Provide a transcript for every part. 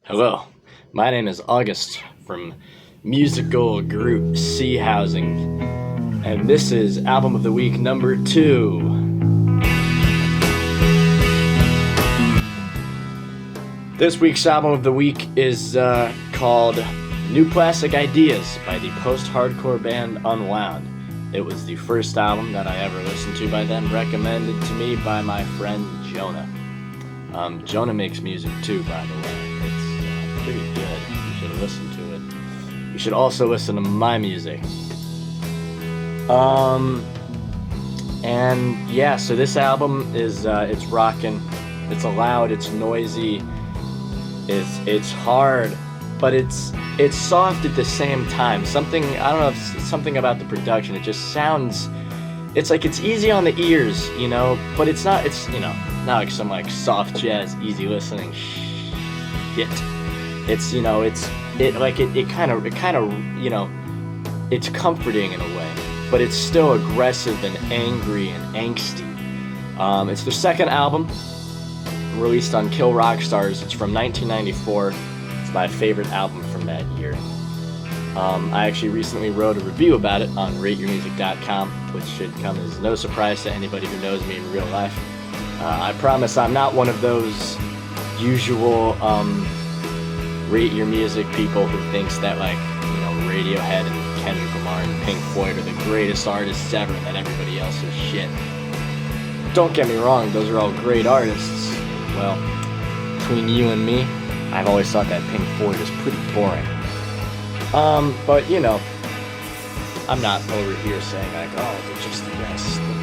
Hello, my name is August from musical group Sea Housing, and this is Album of the Week number 2. This week's Album of the Week is called New Plastic Ideas by the post-hardcore band UNWND. It was the first album that I ever listened to by them, recommended to me by my friend Jonah. Jonah makes music too, by the way. It's pretty good. You should listen to it. You should also listen to my music. And yeah, so this album is it's rockin', it's loud, it's noisy, it's hard, but it's soft at the same time. Something, I don't know if it's something about the production, it just sounds, it's like it's easy on the ears, you know, but it's not not like some like soft jazz, easy listening shit. It's, you know, it kind of, you know, it's comforting in a way, but it's still aggressive and angry and angsty. It's their second album, released on Kill Rock Stars. It's from 1994. It's my favorite album from that year. I actually recently wrote a review about it on rateyourmusic.com, which should come as no surprise to anybody who knows me in real life. I promise I'm not one of those usual rate your music people who thinks that, like, you know, Radiohead and Kendrick Lamar and Pink Floyd are the greatest artists ever and that everybody else is shit. Don't get me wrong, those are all great artists. Well, between you and me, I've always thought that Pink Floyd is pretty boring. But, you know, I'm not over here saying like, oh, they're just the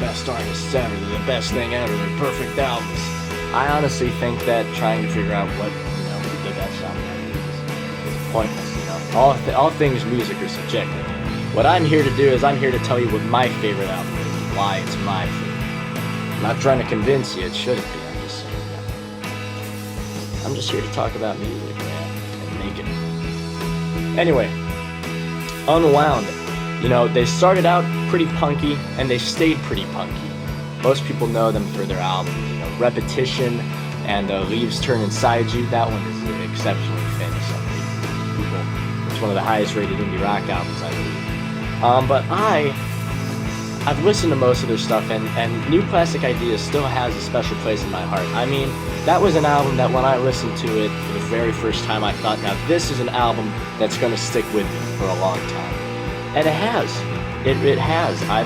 best artists ever, they're the best thing ever, they're perfect albums. I honestly think that trying to figure out what, you know, the best album is pointless, you know. All things music are subjective. What I'm here to do is I'm here to tell you what my favorite album is and why it's my favorite. I'm not trying to convince you it shouldn't be, I'm just saying that. I'm just here to talk about music, man, and make it. Anyway, UNWND. You know, they started out pretty punky, and they stayed pretty punky. Most people know them for their albums, you know, Repetition and Leaves Turn Inside You. That one is exceptionally famous on people. It's one of the highest rated indie rock albums, I believe. But I've listened to most of their stuff, and New Plastic Ideas still has a special place in my heart. I mean, that was an album that when I listened to it for the very first time, I thought, now this is an album that's going to stick with me for a long time. And it has. It has. I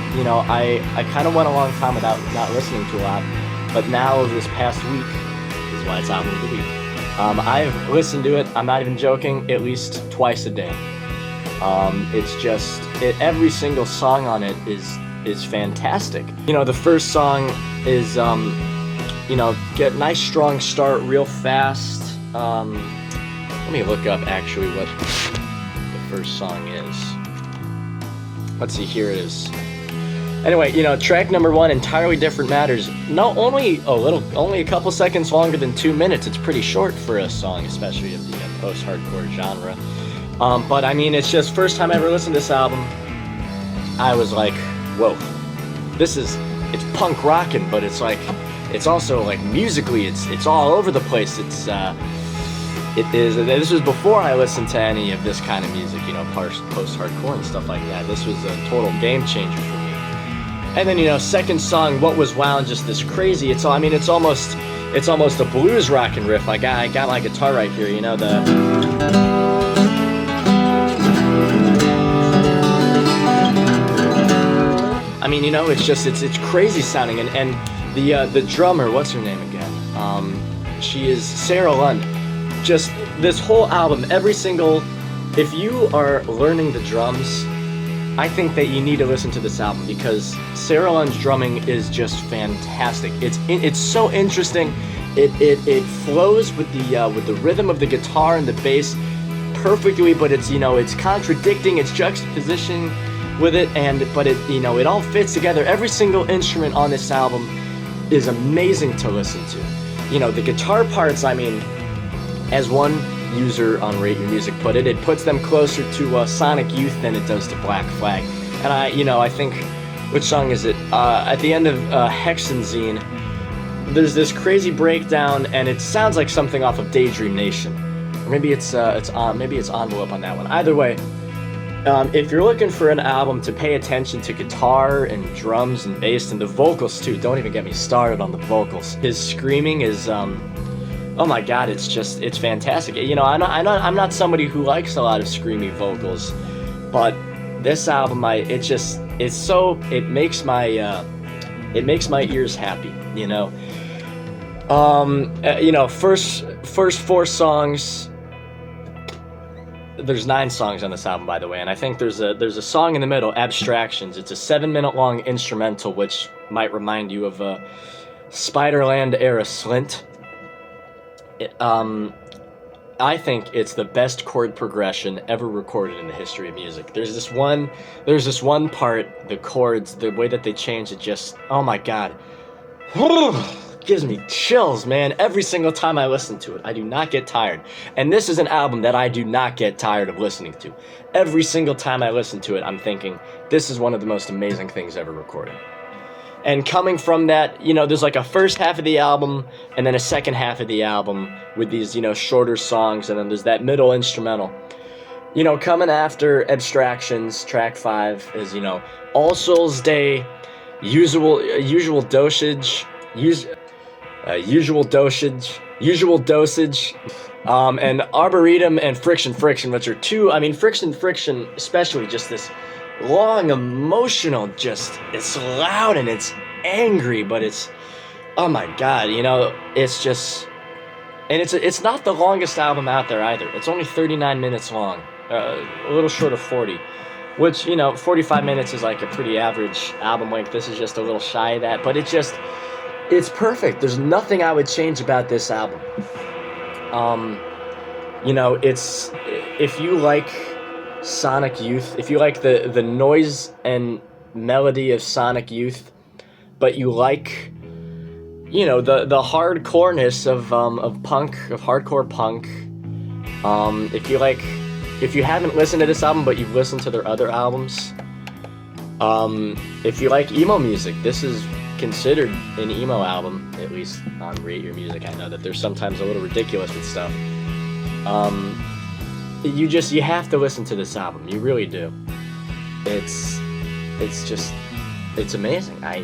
kind of went a long time without not listening to a lot, but now this past week is why it's Album of the Week. I've listened to it, I'm not even joking, at least twice a day. It's just, every single song on it is fantastic. You know, the first song is, you know, get a nice strong start real fast. Let me look up actually what the first song is. Let's see, here it is. Anyway, you know, track number 1, Entirely Different Matters. No, only a couple seconds longer than 2 minutes. It's pretty short for a song, especially of the post-hardcore genre. But I mean, it's just first time I ever listened to this album, I was like, whoa, it's punk rockin', but it's like, it's also like musically, it's all over the place. This was before I listened to any of this kind of music, you know, post-hardcore and stuff like that. This was a total game changer for me. And then, you know, second song, What Was Wound, just this crazy, it's almost a blues rockin' riff. I got my guitar right here, you know, I mean, you know, it's crazy sounding, and the drummer, what's her name again? She is Sarah Lund. Just this whole album, if you are learning the drums, I think that you need to listen to this album because Sarah Lund's drumming is just fantastic. It's so interesting. It flows with the rhythm of the guitar and the bass perfectly, but it's, you know, it's contradicting, it's juxtaposition with it, but it, you know, it all fits together. Every single instrument on this album is amazing to listen to. You know, the guitar parts, I mean, as one user on Rate Your Music put it, it puts them closer to Sonic Youth than it does to Black Flag. And I think, which song is it? At the end of Hexenzine, there's this crazy breakdown, and it sounds like something off of Daydream Nation. Or maybe it's Envelope on that one. Either way, if you're looking for an album to pay attention to guitar and drums and bass and the vocals too, don't even get me started on the vocals. His screaming is, oh my god, it's fantastic. You know, I'm not somebody who likes a lot of screamy vocals, but this album, it makes my ears happy. You know, first 4 songs. There's 9 songs on this album, by the way, and I think there's a song in the middle, Abstractions. It's a 7-minute long instrumental, which might remind you of Spiderland era Slint. I think it's the best chord progression ever recorded in the history of music. There's this one part, the chords, the way that they change it, just, oh my god. Gives me chills, man. Every single time I listen to it, I do not get tired. And this is an album that I do not get tired of listening to. Every single time I listen to it, I'm thinking, this is one of the most amazing things ever recorded. And coming from that, you know, there's like a first half of the album, and then a second half of the album with these, you know, shorter songs, and then there's that middle instrumental. You know, coming after Abstractions, track 5 is, you know, All Souls Day, Usual Dosage, and Arboretum and Friction, which are 2, I mean, Friction, especially just this long, emotional, just, it's loud and it's angry, but it's, oh my god, you know, it's just, and it's not the longest album out there either. It's only 39 minutes long, a little short of 40, which, you know, 45 minutes is like a pretty average album length. This is just a little shy of that, but it's perfect. There's nothing I would change about this album. You know, if you like Sonic Youth, if you like the noise and melody of Sonic Youth, but you like, you know, the hardcoreness of hardcore punk, if you haven't listened to this album but you've listened to their other albums, if you like emo music, this is considered an emo album, at least on Rate Your Music. I know that they're sometimes a little ridiculous with stuff. You have to listen to this album. You really do. It's amazing. I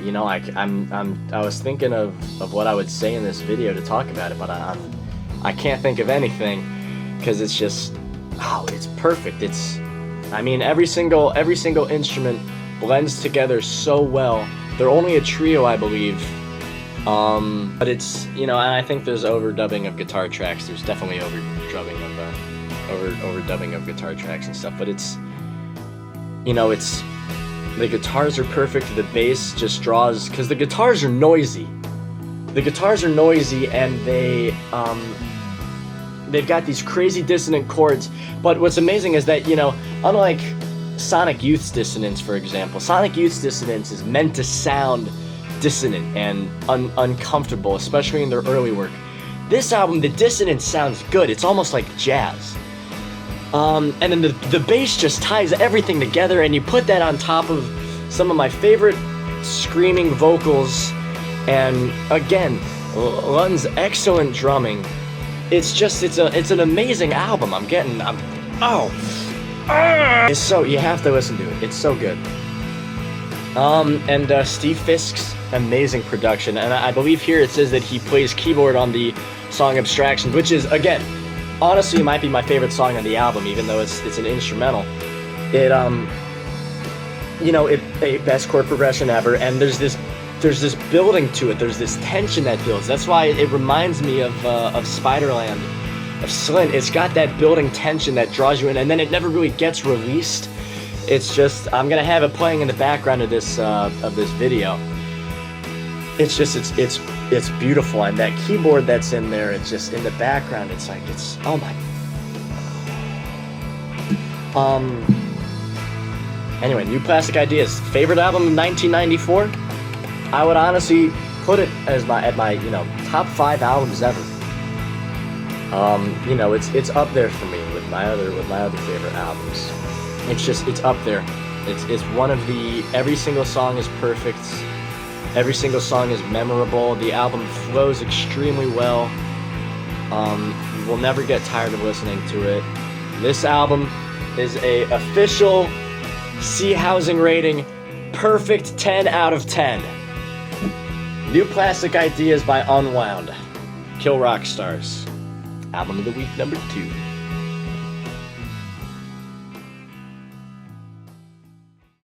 was thinking of what I would say in this video to talk about it, but I can't think of anything, because it's just, it's perfect. Every single instrument blends together so well. They're only a trio, I believe, but it's, you know, and I think there's overdubbing of guitar tracks. There's definitely overdubbing of guitar tracks and stuff, but it's, you know, the guitars are perfect. The bass just draws, because the guitars are noisy. And they've got these crazy dissonant chords. But what's amazing is that, you know, unlike Sonic Youth's dissonance, for example, Sonic Youth's dissonance is meant to sound dissonant and uncomfortable, especially in their early work. This album, the dissonance sounds good. It's almost like jazz. And then the bass just ties everything together, and you put that on top of some of my favorite screaming vocals, and again, Lund's excellent drumming. It's an amazing album. It's so, you have to listen to it. It's so good. And Steve Fisk's amazing production, and I believe here it says that he plays keyboard on the song Abstraction, which is, again, honestly might be my favorite song on the album, even though it's an instrumental. It best chord progression ever, and there's this building to it. There's this tension that builds. That's why it reminds me of Spiderland, of Slint. It's got that building tension that draws you in, and then it never really gets released. It's just, I'm gonna have it playing in the background of this video. It's beautiful, and that keyboard that's in there, it's just in the background. It's like, oh my. Anyway, New Plastic Ideas, favorite album of 1994. I would honestly put it as at my top 5 albums ever. It's up there for me with my other favorite albums. It's up there. It's one of the, every single song is perfect. Every single song is memorable. The album flows extremely well. You will never get tired of listening to it. This album is a official C Housing rating, perfect 10 out of 10. New Plastic Ideas by UNWND. Kill Rock Stars. Album of the week number 2.